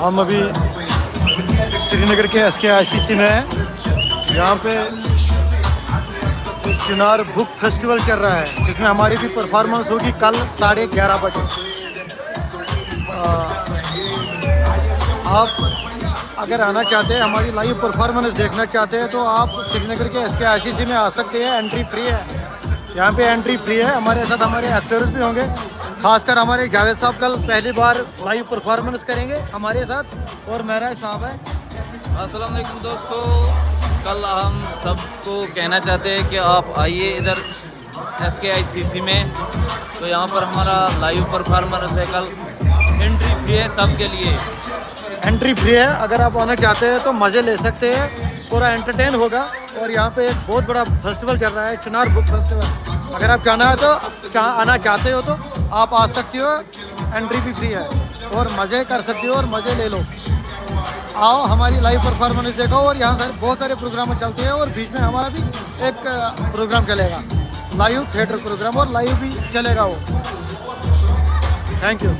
हम अभी श्रीनगर के SKICC में हैं। यहाँ पे चिनार बुक फेस्टिवल चल रहा है, जिसमें हमारी भी परफॉर्मेंस होगी कल 11:30 बजे। आप अगर आना चाहते हैं, हमारी लाइव परफॉर्मेंस देखना चाहते हैं, तो आप श्रीनगर के SKICC में आ सकते हैं। एंट्री फ्री है, यहाँ पे एंट्री फ्री है। हमारे साथ हमारे एक्टर्स भी होंगे, खासकर हमारे जावेद साहब कल पहली बार लाइव परफॉर्मेंस करेंगे हमारे साथ, और महराज साहब हैं। अस्सलाम वालेकुम दोस्तों, कल हम सबको कहना चाहते हैं कि आप आइए इधर SKICC में। तो यहाँ पर हमारा लाइव परफॉर्मेंस है कल। एंट्री फ्री है सबके लिए, एंट्री फ्री है। अगर आप आना चाहते हैं तो मज़े ले सकते हैं, पूरा एंटरटेन होगा। और यहाँ पे एक बहुत बड़ा फेस्टिवल चल रहा है, चिनार बुक फेस्टिवल। अगर आप आना चाहते हो तो आप आ सकते हो। एंट्री भी फ्री है और मज़े कर सकते हो और मज़े ले लो। आओ हमारी लाइव परफॉर्मेंस देखो। और यहाँ से बहुत सारे प्रोग्राम चलते हैं, और बीच में हमारा भी एक प्रोग्राम चलेगा, लाइव थिएटर प्रोग्राम, और लाइव भी चलेगा वो। Thank you.